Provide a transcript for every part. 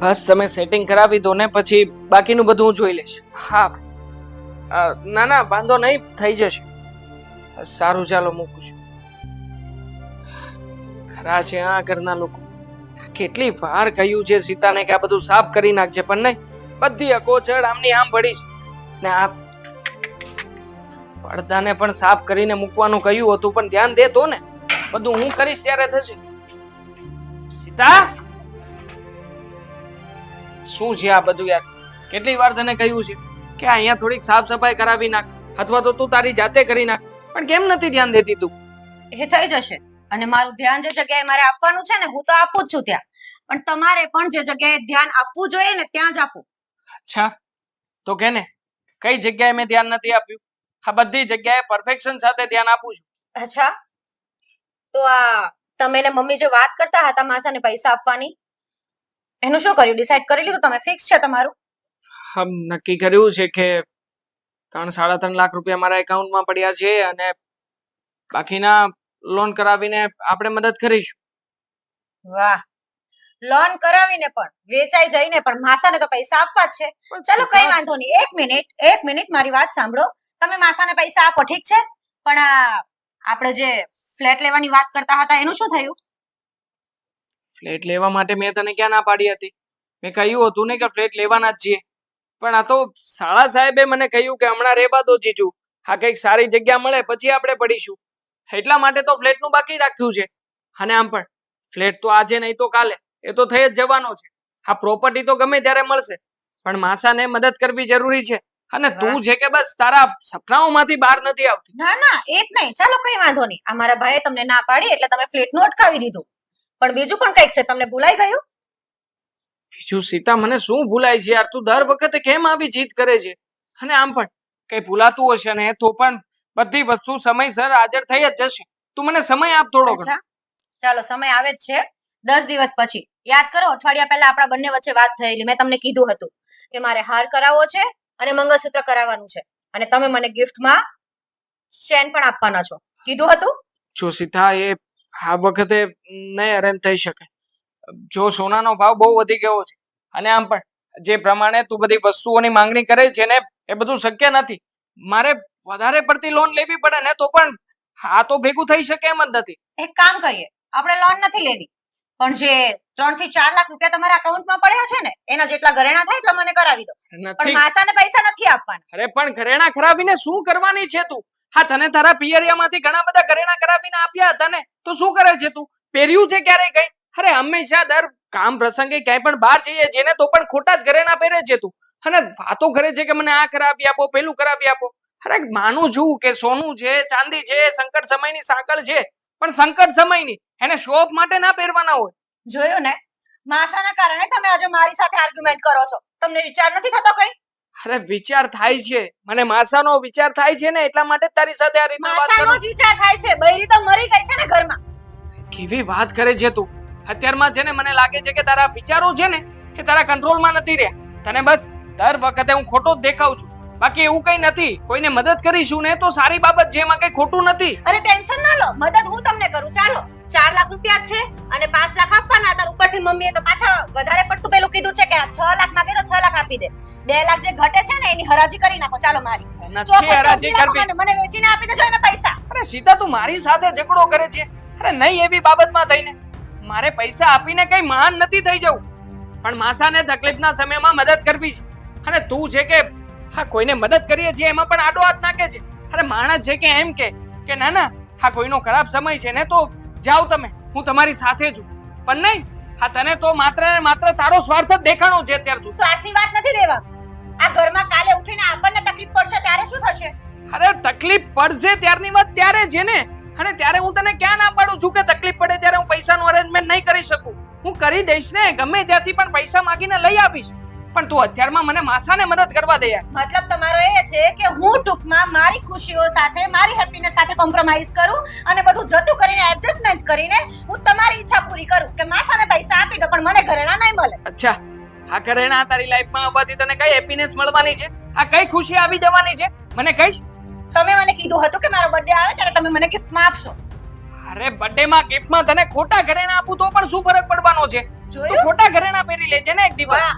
બસ તમે સેટિંગ કરાવી દો ને પછી બાકીનું બધું હું જોઈ લઈશ. હા ના ના વાંધો નહીં, થઈ જશે. સારું ચાલો મૂકું છું. ખરા છે આ ઘરના લોકો, કેટલી વાર કહ્યું છે સીતાને કે આ બધું સાફ કરી નાખજે, પણ નહીં, બધી અકોચડ આમની આમ પડી છે. ને આ પડદાને પણ સાફ કરીને મૂકવાનું કહ્યું હતું, પણ ધ્યાન દે તો ને, બધું હું કરીશ ત્યારે થશે. સીતા, શું છે આ બધું યાર? કેટલી વાર તને કહ્યું છે કે અહીંયા થોડીક સાફ સફાઈ કરાવી નાખ, અથવા તો તું તારી જાતે કરી નાખ, પણ કેમ નથી ધ્યાન દેતી તું? એ થઈ જશે. અને મારું ધ્યાન જે જગ્યાએ મારે આપવાનું છે ને, હું તો આપું જ છું ત્યાં, પણ તમારે પણ જે જગ્યાએ ધ્યાન આપવું જોઈએ ને ત્યાં જ આપવું. અચ્છા, તો કે ને કઈ જગ્યાએ મેં ધ્યાન નથી આપ્યું? આ બધી જગ્યાએ પરફેક્શન સાથે ધ્યાન આપું છું. અચ્છા, તો આ તમે ને મમ્મી જે વાત કરતા હતા માસાને પૈસા આપવાની, એનું શું કર્યું? ડિસાઈડ કરી લીધું તમે? ફિક્સ છે તમારું? હમ, નક્કી કર્યું છે કે 3-3.5 લાખ રૂપિયા મારા એકાઉન્ટમાં પડ્યા છે અને બાકીના લોન કરાવીને આપણે મદદ કરીશું. વાહ, લોન કરાવીને પણ, વેચાઈ જઈને પણ માસાને તો પૈસા આપવા જ છે. ચલો કઈ વાંધો નહીં, એક મિનિટ મારી વાત સાંભળો. તમે માસાને પૈસા આપો, ઠીક છે, પણ આપણે જે ફ્લેટ લેવાની વાત કરતા હતા એનું શું થયું? ફ્લેટ લેવા માટે મેં તને ક્યાં ના પાડી હતી? મેં કહ્યું હતું ને કે ફ્લેટ લેવાના જ છીએ, પણ આ તો શાળા સાહેબે મને કહ્યું કે હમણાં રહેવા દો જીજુ, આ કંઈક સારી જગ્યા મળે પછી આપણે પડીશું, એટલા માટે તો ફ્લેટનું બાકી રાખ્યું છે. અને આમ પણ ફ્લેટ તો આજે નહીં તો કાલે એ તો થઈ જ જવાનો છે. આ પ્રોપર્ટી તો ગમે ત્યારે મળશે, પણ માસાને મદદ કરવી જરૂરી છે. અને તું છે કે બસ તારા સપનાઓમાંથી બહાર નથી આવતી. ના ના, એક નહીં, ચાલો કઈ વાંધો નહીં. આ મારા ભાઈએ તમને ના પાડી એટલે તમે ફ્લેટનું અટકાવી દીધું, પણ બીજું પણ કંઈક છે, તમને ભૂલાઈ ગયું? બીજું સીતા, મને શું ભૂલાય છે યાર? તું દર વખતે કેમ આવી જીદ કરે છે? અને આમ પણ કઈ ભૂલાતું હશે ને તો પણ બધી વસ્તુ સમયસર હાજર થઈ જ જશે. તું મને સમય આપ થોડો. અચ્છા, ચાલો સમય આવે જ છે. 10 દિવસ પછી યાદ કરો, અઠવાડિયા પહેલા આપણા બંને વચ્ચે વાત થયેલી. મેં તમને કીધું હતું કે મારે હાર કરાવવો છે અને મંગળસૂત્ર કરાવવાનું છે, અને તમે મને ગિફ્ટમાં ચેન પણ આપવાના છો, કીધું હતું. જો સીતા, એ આ વખતે નહીં અરેન્જ થઈ શકે. જો સોનાનો ભાવ બહુ વધી ગયો છે, અને આમ પણ જે પ્રમાણે તું બધી વસ્તુઓની માંગણી કરે છે ને, એ બધું શક્ય નથી. મારે વધારે પડતી લોન લેવી પડે ને તો પણ આ તો ભેગું થઈ શકે એમ જ નથી. એક કામ કરીએ, આપણે લોન નથી લેવી, પણ જે 3 થી 4 લાખ રૂપિયા તમારા અકાઉન્ટમાં પડ્યા છે ને, એના જેટલા ઘરેણા થાય એટલા મને કરાવી દો, પણ માસાને પૈસા નથી આપવાના. અરે પણ ઘરેણા કરાવીને શું કરવાની છે તું? હા, તને તારા પિયરિયામાંથી ઘણા બધા ઘરેણા કરાવીને આપ્યા હતા ને, તો શું કરે છે તું? પહેર્યું છે ક્યારે કઈ? અરે હંમેશા દર કામ પ્રસંગે ક્યાંય પણ બહાર જઈએ છીએ ને તો પણ ખોટા જ ઘરેણા પહેરે છે તું, અને વાતો કરે છે કે મને આ કરાવી આપો, પેલું કરાવી આપો. અરે માનું છું કે સોનું છે, ચાંદી છે, સંકટ સમયની સાંકળ છે, પણ સંકટ સમયની એને શો ઓફ માટે ના પહેરવાના હોય. જોયું ને, માસાના કારણે તમે આજે મારી સાથે આર્ગ્યુમેન્ટ કરો છો. તમને વિચાર નથી થતો કઈ? અરે વિચાર થાય છે, મને માસાનો વિચાર થાય છે ને, એટલા માટે તારી સાથે આ રીતના વાત કરું. માસાનો જ વિચાર થાય છે? બૈરી તો મરી ગઈ છે ને ઘરમાં. કેવી વાત કરે છે તું? અત્યારમાં છે ને મને લાગે છે કે તારા વિચારો છે ને એ તારા કંટ્રોલમાં નથી રહ્યા. તને બસ દર વખતે હું ખોટો જ દેખાઉં છું, બાકી એવું કઈ નથી. કોઈને મદદ કરીશું ને તો સારી બાબત છે, એમાં કઈ ખોટું નથી. અરે ટેન્શન ના લો, મદદ હું તમને કરું. ચાલો, 4 લાખ રૂપિયા છે અને 5 લાખ આપવાના હતા. ઉપરથી મમ્મીએ તો પાછા વધારે પડતું પેલું કીધું છે કે આ 6 લાખ માંગે તો 6 લાખ આપી દે. 2 લાખ જે ઘટે છે ને એની હરાજી કરી નાખો. ચાલો, મારી નથી હરાજી કરવી. મને વેચીને આપી દેજો એના પૈસા. અરે સીતા, તું મારી સાથે ઝઘડો કરે છે? અરે નહીં, એવી બાબતમાં થઈને મારે પૈસા આપીને કઈ મહાન નથી થઈ જવું, પણ માસાને તકલીફના સમયમાં મદદ કરવી છે. અને તું છે કે હા કોઈને મદદ કરીએ છીએ એમાં પણ આડો હાથ નાખે છે. અરે માણસ છે કે એમ કે ના ના, હા કોઈનો ખરાબ સમય છે ને તો જાઓ તમે, હું તમારી સાથે છું. પણ નહીં, હા તને તો માત્ર ને માત્ર તારો સ્વાર્થ જ દેખાણો છે અત્યાર સુધી. સ્વાર્થની વાત નથી દેવા. આ ઘરમાં કાલે ઉઠીને આપણને તકલીફ પડશે ત્યારે શું થશે? અરે તકલીફ પડશે ત્યારની વાત ત્યારે છે ને, અને ત્યારે હું તને ક્યાં ના પાડું છું કે તકલીફ પડે ત્યારે હું પૈસાનું અરેન્જમેન્ટ નહીં કરી શકું. હું કરી દઈશ ને, ગમે ત્યાંથી પણ પૈસા માંગીને લઈ આપીશ, પણ તું અત્યારમાં મને માસાને મદદ કરવા દે યાર. મતલબ તમારો એ છે કે હું ટૂંકમાં મારી ખુશીઓ સાથે, મારી હેપીનેસ સાથે કોમ્પ્રોમાઇઝ કરું અને બધું જતું કરીને, એડજસ્ટમેન્ટ કરીને હું તમારી ઈચ્છા પૂરી કરું કે માસાને પૈસા આપી દો પણ મને ઘરેણા નહીં મળે. અચ્છા, આ ઘરેણા તારી લાઈફમાં આવવાથી તને કઈ હેપીનેસ મળવાની છે? આ કઈ ખુશી આવી જવાની છે? મને કહીશ? તમે મને કીધું હતું કે મારો બર્થડે આવે ત્યારે તમે મને ગિફ્ટમાં આપશો. અરે બર્થડે માં ગિફ્ટ માં તને ખોટા ઘરેણા આપું તો પણ શું ફરક પડવાનો છે? તો જોયું? ખોટા ઘરેણા પહેરી લેજે ને એક દિવસ. વાહ,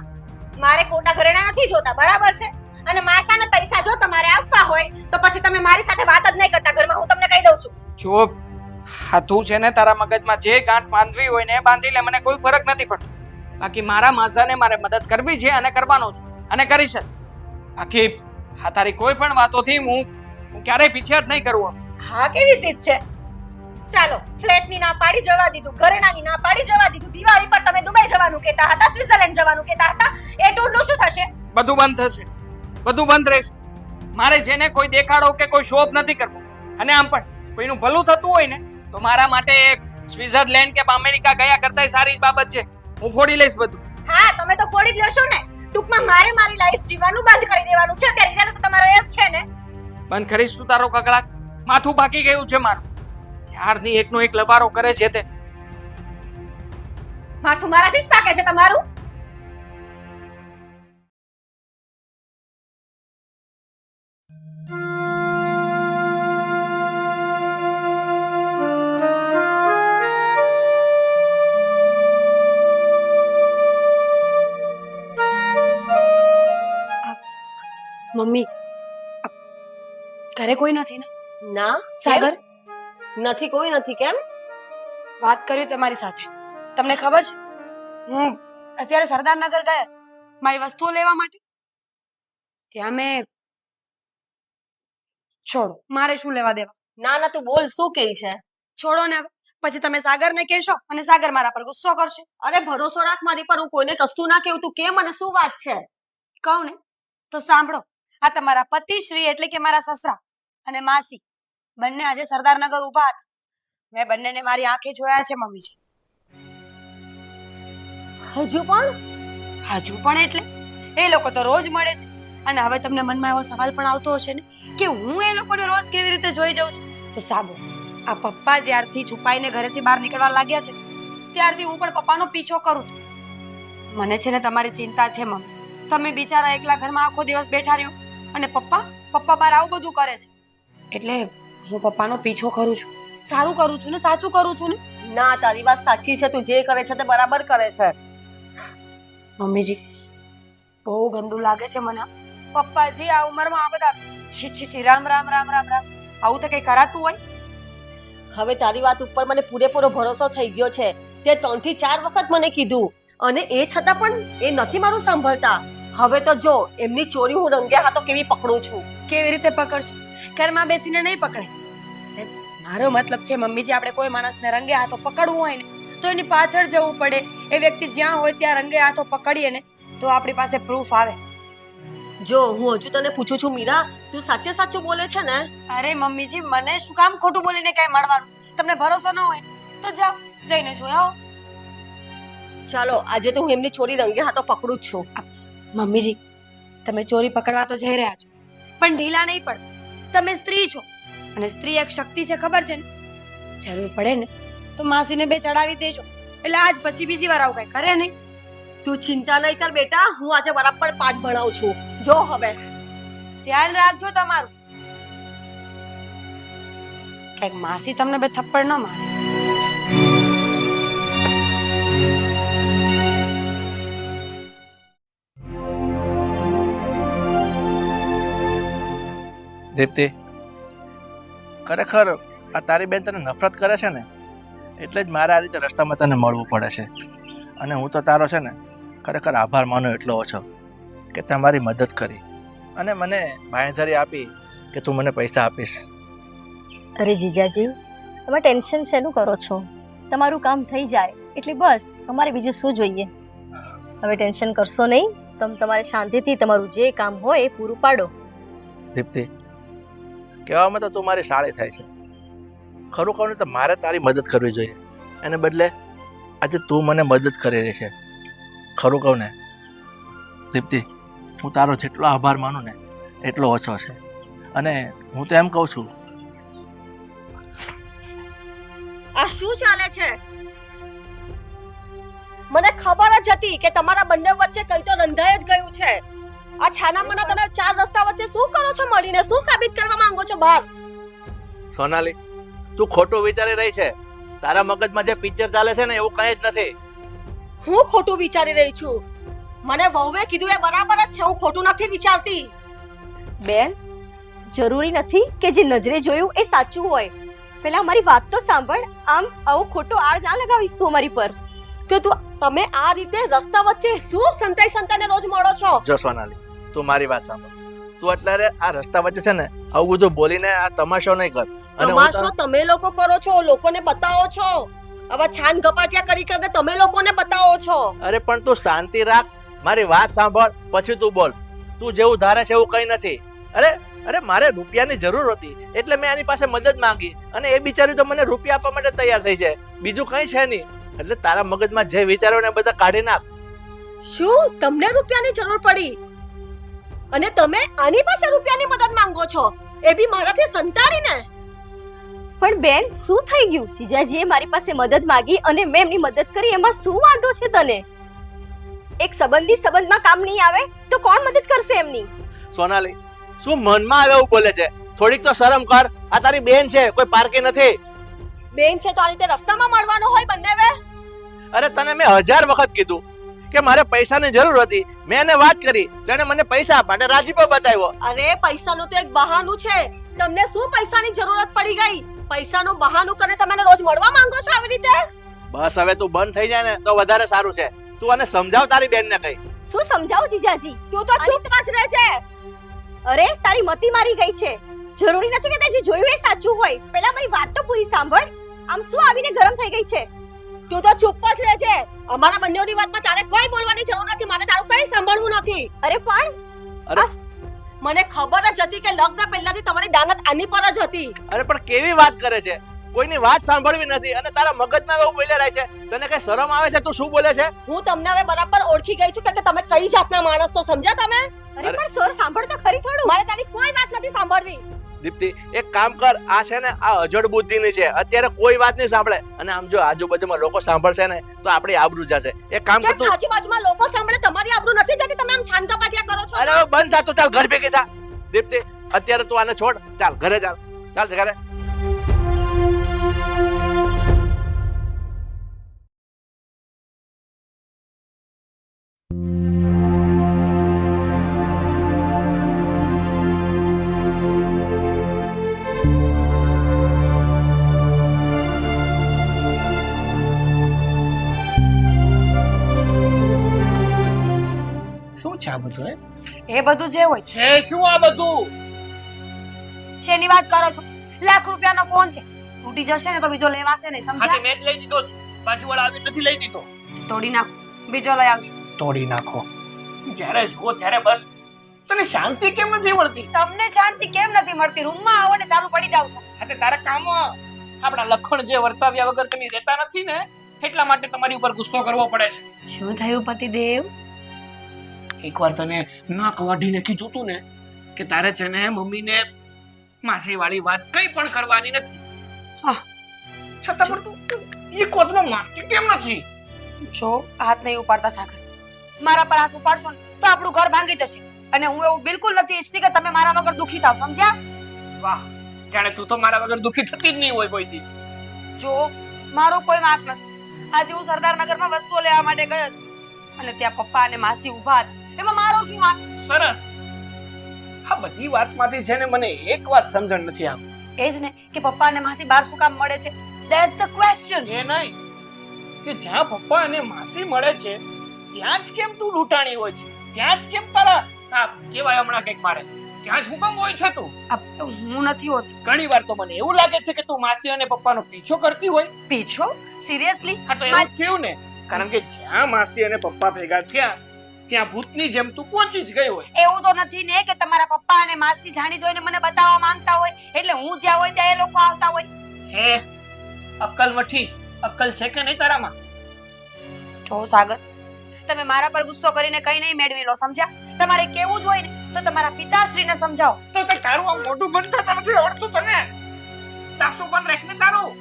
મારે ખોટા ઘરેણા નથી જોતા, બરાબર છે? અને માસાને પૈસા જો તમારે આપવા હોય તો પછી તમે મારી સાથે વાત જ નહીં કરતા ઘરમાં, હું તમને કહી દઉં છું. જો હા તું છે ને તારા મગજમાં જે ગાંઠ બાંધવી હોય ને એ બાંધી લે, મને કોઈ ફરક નથી પડતો. બાકી મારા માસાને મારે મદદ કરવી છે અને કરવાનો છું અને કરીશ જ. બાકી હા તારી કોઈ પણ વાતોથી હું ક્યારેય પીછેહટ નહીં કરું. હા, કેવી સીધ છે. ચાલો, ફ્લેટની ના પાડી જવા દીધું, ઘરેણાની ના પાડી જવા દીધું, દિવાળી પર તમે દુબઈ જવાનું કહેતા હતા, સ્વિટ્ઝરલેન્ડ જવાનું કહેતા હતા, એ ટૂરનું શું થશે? બધું બંધ થશે, બધું બંધ રહેશે. મારે જેને કોઈ દેખાડો કે કોઈ શોપ નથી કરવો. અને આમ પણ કોઈનું ભલું થતું હોય ને તો મારા માટે સ્વિટ્ઝરલેન્ડ કે અમેરિકા ગયા કરતાંય સારી બાબત છે. હું ફોડી લઈશ બધું. હા, તમે તો ફોડી જ લેશો ને. ટૂંકમાં મારે મારી લાઈફ જીવવાનું બંધ કરી દેવાનું છે. અત્યારે ઈરાદો તો તમારો એ જ છે ને. બંધ કરીશ તું તારો કકળાટ? માથું પાકી ગયું છે મારું. યારની એકનો એક લવારો કરે છે તે. માથું મારાથી જ પાકે છે તમારું. મમ્મી, ઘરે કોઈ નથી ને? ના સાગર, નથી, કોઈ નથી. કેમ? વાત કરી તમારી સાથે. તમને ખબર છે હું અત્યારે સરદારનગર ગયા મારી વસ્તુઓ લેવા માટે. ત્યાં મેં છોડો, મારે શું લેવા દેવા. ના ના, તું બોલ, શું કહે છે? છોડો ને હવે. પછી તમે સાગરને કહેશો અને સાગર મારા પર ગુસ્સો કરશે. અરે ભરોસો રાખ મારી પર, હું કોઈને કશું ના કહું. તું કે મને શું વાત છે? કહું ને તો સાંભળો. આ તમારા પતિશ્રી એટલે કે મારા સસરા અને માસી બંને આજે સરદારનગર ઊભા હતા. મેં બંનેને મારી આંખે જોયા છે મમ્મીજી. હજુ પણ? હજુ પણ એટલે એ લોકો તો રોજ મળે છે. અને હવે તમને મનમાં એવો સવાલ પણ આવતો હશે ને કે હું એ લોકોને રોજ કેવી રીતે જોઈ જાઉં છું. તો સાંભળો, આ પપ્પા જ્યારથી છુપાઈને ઘરેથી બહાર નીકળવા લાગ્યા છે ત્યારથી હું પણ પપ્પાનો પીછો કરું છું. મને છે ને તમારી ચિંતા છે મમ્મી. તમે બિચારા એકલા ઘરમાં આખો દિવસ બેઠા રહ્યો અને પપ્પા બહાર આવું બધું કરે છે. એટલે હું પપ્પાનો પીછો કરું છું. સારું કરું છું ને, સાચું કરું છું ને? ના, તારી વાત સાચી છે. તું જે કરે છે તે બરાબર કરે છે. મમ્મીજી, બહુ ગંદુ લાગે છે મને. પપ્પાજી આ ઉંમરમાં આ બધા છી છી છી, રામ રામ રામ રામ રામ, આવું તો કઈ કરાતું હોય? હવે તારી વાત ઉપર મને પૂરેપૂરો ભરોસો થઈ ગયો છે. તે 3 થી 4 વખત મને કીધું અને એ છતાં પણ એ નથી મારું સાંભળતા. હવે તો જો એમની ચોરી હું રંગે હાથો કેવી પકડું છું. કેવી રીતે પકડશો? ઘરમાં બેસીને નહીં પકડે. મારો મતલબ છે મમ્મીજી, આપણે કોઈ માણસને રંગે હાથો પકડવું હોય ને તો એની પાછળ જવું પડે. એ વ્યક્તિ જ્યાં હોય ત્યાં રંગે હાથો પકડીએ ને તો આપણી પાસે પ્રૂફ આવે. જો હું હજુ તને પૂછું છું મીરા, તું સાચે સાચું બોલે છે ને? અરે મમ્મીજી, મને શું કામ ખોટું બોલીને કઈ મળવાનું? તમને ભરોસો ન હોય તો જાઓ, જઈને જોઈ આવો. ચાલો, આજે તો હું એમની ચોરી રંગે હાથો પકડું જ છું. મમ્મીજી, તમે ચોરી પકડવા તો જઈ રહ્યા છો પણ ઢીલા નહીં પડે. તમે સ્ત્રી છો અને સ્ત્રી એક શક્તિ છે, ખબર છે ને? જરૂર પડે ને તો માસીને 2 ચડાવી દેજો, એટલે આજ પછી બીજી વાર આવું કઈ કરે નહીં. તું ચિંતા નહીં કર બેટા, હું આજે બરાબર પાઠ ભણાવું છું. જો હવે ધ્યાન રાખજો તમારું, કઈક માસી તમને 2 થપ્પડ ન મારે. દીપ્તિ, ખરેખર આ તારી બેન તને નફરત કરે છે ને એટલે જ મારે આ રીતે રસ્તામાં તને મળવું પડે છે. અને હું તો તારો છે ને ખરેખર આભાર માનું એટલો ઓછો કે તમારી મદદ કરી અને મને બાંયધરી આપી કે તું મને પૈસા આપીશ. અરે જીજાજી, તમે ટેન્શન શેનું કરો છો? તમારું કામ થઈ જાય એટલે બસ, અમારે બીજું શું જોઈએ? હવે ટેન્શન કરશો નહીં. તમે તમારે શાંતિથી તમારું જે કામ હોય એ પૂરું પાડો. દીપ્તિ, કહેવામાં તો તું મારી સાળી થાય છે. ખરું કહું ને તો મારે તારી મદદ કરવી જોઈએ, એને બદલે આજે તું મને મદદ કરી રહી છે. ખરું કહું ને દીપ્તિ, હું તારો જેટલો આભાર માનું ને એટલો ઓછો છે. અને હું તો એમ કહું છું, આ શું ચાલે છે? મને ખબર જ હતી કે તમારા બંને વચ્ચે કઈ તો રંધાઈ જ ગયું છે. આ છાના મના તમે 4 રસ્તા વચ્ચે શું કરો છો મળીને? શું સાબિત કરવા માંગો છો બહાર? સોનાલી, તું ખોટું વિચારી રહી છે. તારા મગજમાં જે પિક્ચર ચાલે છે ને એવું કંઈ જ નથી. હું ખોટું વિચારી રહી છું? મને વહુએ કીધું એ બરાબર જ છે, હું ખોટું નથી વિચારતી. બેન, જરૂરી નથી કે જે નજરે જોયું એ સાચું હોય. પેલા મારી વાત તો સાંભળ. આમ આવો ખોટો આડ ના લગાવીશ તું અમારી પર. તો તમે આ રીતે રસ્તા વચ્ચે શું સંતાઈ સંતાઈને રોજ મળો છો? જો સોનાલી, તું મારી વાત સાંભળ. તું અત્યારે આ રસ્તા વચ્ચે છે ને આવું બધું બોલીને આ તમાશો નહીં કર. અને હું તમાશો તમે લોકો કરો છો, લોકોને બતાવો છો. આવા છાન ગપાટિયા કરી કરીને તમે લોકોને બતાવો છો. અરે પણ તું શાંતિ રાખ, મારી વાત સાંભળ પછી તું બોલ. તું જેવું ધારે છે એવું કંઈ નથી. અરે મારે રૂપિયાની જરૂર હતી એટલે મેં આની પાસે મદદ માંગી અને એ બિચારી તો મને રૂપિયા આપવા માટે તૈયાર થઈ છે. બીજું કંઈ છે નહીં. એટલે તારા મગજમાં જે વિચારો ને બધા કાઢી નાખ. શું તમને રૂપિયાની જરૂર પડી અને તમે આની પાસે રૂપિયાની મદદ માંગો છો, એ બી મારાથી સંતાડીને? પણ બેન, શું થઈ ગયું? જીજાજીએ મારી પાસે મદદ માંગી અને મેં એમની મદદ કરી, એમાં શું વાંધો છે તને? એક સંબંધી સંબંધમાં કામ નહીં આવે તો કોણ મદદ કરશે એમની? સોનાલી, શું મનમાં આવે એવું બોલે છે? થોડીક તો શરમ કર. આ તારી બેન છે, કોઈ પારકી નથી. બેન છે તો આ રીતે રસ્તામાં મળવાનો હોય બંને વે? અરે તને મેં 1000 વખત કીધું કે મારે પૈસાની જરૂર હતી. મેં એને વાત કરી, તેણે મને પૈસા આપવા માટે રાજીપો બતાવ્યો. અરે પૈસાનું તો એક બહાનું છે. તમને શું પૈસાની જરૂરત પડી ગઈ? પૈસાનું બહાનું કરીને તમે એને રોજ મળવા માંગો છો આવી રીતે? બસ હવે તું બંધ થઈ જાય ને તો વધારે સારું છે. તું આને સમજાવ તારી બેનને કઈ. શું સમજાવું જીજાજી? તું તો ચૂપ જ રહે છે. અરે તારી મતી મારી ગઈ છે. જરૂરી નથી કે તે જે જોયું એ સાચું હોય. પહેલા મારી વાત તો પૂરી સાંભળ. આમ શું આવીને ગરમ થઈ ગઈ છે? તું તો ચૂપ જ રહે છે. અમારા બંનેની વાતમાં તારે કોઈ બોલવાની જરૂર નથી. મારે તારું કઈ સાંભળવું નથી. અરે પણ અરે મને ખબર જ હતી કે લગ્ન પહેલાથી તમારી દાનત આની પર જ હતી. અરે પણ કેવી વાત કરે છે? કોઈની વાત સાંભળવી નથી અને તારા મગજમાં એવું બોલ્યા રહે છે. તને કઈ શરમ આવે છે? તું શું બોલે છે? હું તમને હવે બરાબર ઓળખી ગઈ છું કે તમે કઈ જાતના માણસ છો, સમજ્યા તમે? અરે પણ સોર સાંભળ તો ખરી થોડું. મારે તારી કોઈ વાત નથી સાંભળવી. દીપ્તિ, એક કામ કર. આ છે ને આ અજડ બુદ્ધિની છે. અત્યારે કોઈ વાત નહીં સાંભળે અને આમ જો આજુબાજુમાં લોકો સાંભળશે ને તો આપણી આબરૂ જશે. એક કામ કર તું. આજુબાજુમાં લોકો સાંભળે તમારી આબરૂ નથી જતી. તમે આમ છાન કપાટિયા કરો છો. અરે હવે બંધ થા, તું ચાલ ઘર ભેગી થા. દીપ્તિ, અત્યારે તું આને છોડ. ચાલ ઘરે ચાલ. ચાલ ઘરે. શું છે આ બધું? એ બધું જે હોય છે. છે શું આ બધું? શેની વાત કરો છો? લાખ રૂપિયાનો ફોન છે, તૂટી જશે ને તો બીજો લેવાશે નહીં, હા સમજ્યા? તે મેં જ લઈ દીધો છે. બાજુવાળા આવી નથી લઈ દીધો. તોડી નાખો, બીજો લઈ આવશું. તોડી નાખો. જ્યારે જુઓ ત્યારે બસ તને શાંતિ કેમ નથી મળતી? તમને શાંતિ કેમ નથી મળતી? રૂમમાં આવો ને ચાલુ પડી જાવ છો. એટલે તારા કામ આપણા લખણ જે વર્તાવ્યા વગર તમે રહેતા નથી ને એટલા માટે તમારી ઉપર ગુસ્સો કરવો પડે છે. શું થયું પતિદેવ? એકવાર તને નાક વાઢીને કીધું તું ને કે તારે છે ને મમ્મીને માસી વાળી વાત કઈ પણ કરવાની નથી. હા. છતાં પણ તું એક વાતમાં માનતી કેમ નથી? જો હાથ નહીં ઉપાડતા સાગર, મારા પર હાથ ઉપાડશો ને તો આપણું ઘર ભાંગી જશે અને હું એવું બિલકુલ નથી ઈચ્છતી કે તમે મારા વગર દુખી થાવ, સમજ્યા? વાહ, જાણે તું તો મારા વગર દુખી થતી જ નહીં હોય કોઈ દી. જો મારો કોઈ વાંક નથી. આજે હું સરદારનગરમાં વસ્તુઓ લેવા માટે ગયો હતો અને ત્યાં પપ્પા અને માસી ઊભા હતા. એમાં મારો શું વાંક? સરસ. આ બધી વાતમાંથી છે ને મને એક વાત સમજણ નથી આવતી. એ જ ને કે પપ્પા અને માસી બહાર શું કામ મળે છે? That's the question. એ નહીં કે જ્યાં પપ્પા અને માસી મળે છે ત્યાં જ કેમ તું લૂંટાણી હોય છે? ત્યાં જ કેમ તારા આ કેવાય હમણાં કંઈક મારે ત્યાં જ હું કામ હોય છે તું? હું નથી હોતી. ઘણી વાર તો મને એવું લાગે છે કે તું માસી અને પપ્પાનો પીછો કરતી હોય. પીછો? સિરિયસલી? હા તો એવું થયું ને, કારણ કે જ્યાં માસી અને પપ્પા ભેગા થયા ત્યાં ભૂતની જેમ તું પહોંચી જ ગઈ હોય. એવું તો નથી ને કે તમારા પપ્પા અને માસી જાણી જોઈને મને બતાવવા માંગતા હોય એટલે હું જ્યાં હોય ત્યાં એ લોકો આવતા હોય. હે અક્કલ મઠી, અક્કલ છે કે નહીં તારામાં? જો સાગર, તમે મારા પર ગુસ્સો કરીને કઈ નહીં મેળવી લો, સમજ્યા? તમારે કેવું જ હોય ને તો તમારા પિતાશ્રીને સમજાવો. તો તે તારું આ મોઢું બંધ થતા નથી આવડતું તને? દાસુ બંધ રાખ ને તારું.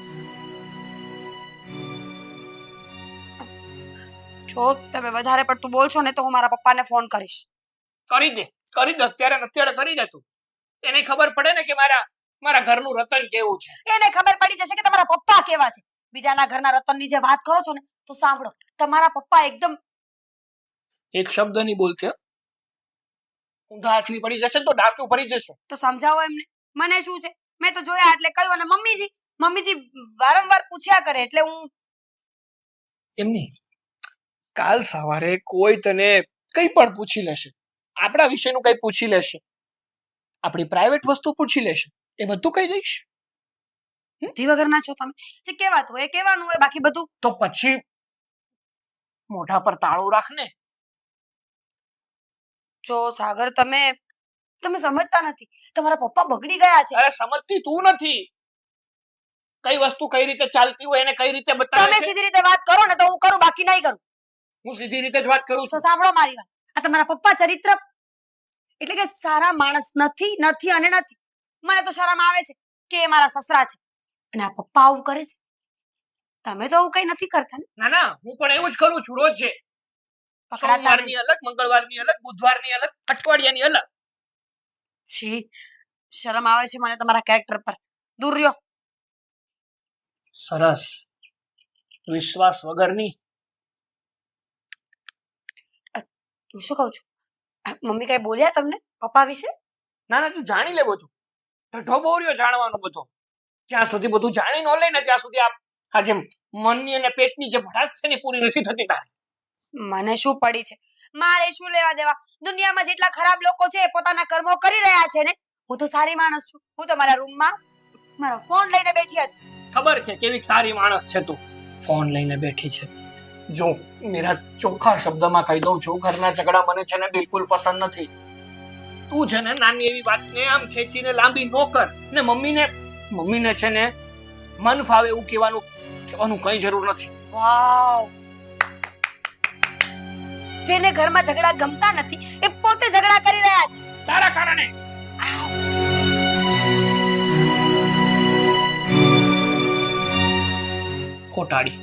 જો તમે વધારે પડતું બોલશો ને તો હું મારા પપ્પાને ફોન કરીશ. કરી દે અત્યારે ને અત્યારે કરી દે તું. એને ખબર પડે ને કે મારા ઘરનું રતન કેવું છે. એને ખબર પડી જશે કે તમારા પપ્પા કેવા છે. બીજાના ઘરના રતનની જે વાત કરો છો ને તો સાંભળો, તમારા પપ્પા એકદમ એક શબ્દ નહીં બોલતી હો. ઊંધા હાથની પડી જશે ને તો ડાકું પડી જશે. તો સમજાવો એમને. મને શું છે, મેં તો જોયા એટલે કહ્યું. અને મમ્મીજી વારંવાર પૂછ્યા કરે એટલે હું એમની કાલ સવારે કોઈ તને કઈ પણ પૂછી લેશે, આપણા વિશેનું કઈ પૂછી લેશે, આપણી પ્રાઇવેટ વસ્તુ પૂછી લેશે, એ બધું કહી દઈશ. બુદ્ધિ વગરના છો તમે. જે કહેવાતું હોય એ કહેવાનું હોય, બાકી બધું તો પછી મોઢા પર તાળું રાખ ને. જો સાગર, તમે સમજતા નથી. તમારા પપ્પા બગડી ગયા છે. અરે સમજતી તું નથી. કઈ વસ્તુ કઈ રીતે ચાલતી હોય એને કઈ રીતે બતાવે તમે છે. સીધી રીતે વાત કરો ને તો હું કરું, બાકી નહીં કરું. હું સીધી રીતે જ વાત કરું તો છું. સાંભળો મારી વાત. આ તમારા પપ્પા ચરિત્ર એટલે કે સારા માણસ નથી અને નથી. મને તો શરમ આવે છે કે એ મારા સસરા છે અને આ પપ્પા આવું કરે છે. તમે તો આવું કઈ નથી કરતા ને. ના ના, હું પણ એવું જ કરું છું રોજ છે. પકડાતા સોમવારની અલગ, મંગળવારની અલગ, બુધવારની અલગ, અઠવાડિયાની અલગ. છી, શરમ આવે છે મને તમારા કેરેક્ટર પર. દૂર રહ્યો. સરસ. વિશ્વાસ વગરની. હું શું કહું છું, મમ્મી કઈ બોલ્યા તમને પપ્પા વિશે? ના ના, તું જાણી લે બધું. ઢઢો બહુ રહ્યો જાણવાનો બધો. જ્યાં સુધી બધું જાણી ન લે ને ત્યાં સુધી આ જે મનની અને પેટની જે ભડાસ છે ને પૂરી નથી થતી તારી. મને શું પડી છે, મારે શું લેવા દેવા? દુનિયામાં જેટલા ખરાબ લોકો છે એ પોતાના કર્મો કરી રહ્યા છે ને. હું તો સારી માણસ છું. હું તો મારા રૂમમાં મારો ફોન લઈને બેઠી હતી. ખબર છે કેવી સારી માણસ છે તું. ફોન લઈને બેઠી છે. જો મેરા ચોખ્ખા શબ્દમાં કહી દઉં છું, ઘરના ઝઘડા મને છે ને બિલકુલ પસંદ નથી. તું છે ને નાની એવી વાતને આમ ખેંચીને લાંબી ન કર. ને મમ્મીને છે ને મન ફાવે એવું કહેવાનું કઈ જરૂર નથી. વાવ! જેને ઘરમાં ઝઘડા ગમતા નથી એ પોતે ઝઘડા કરી રહ્યા છે તારા કારણે. ખોટાડી.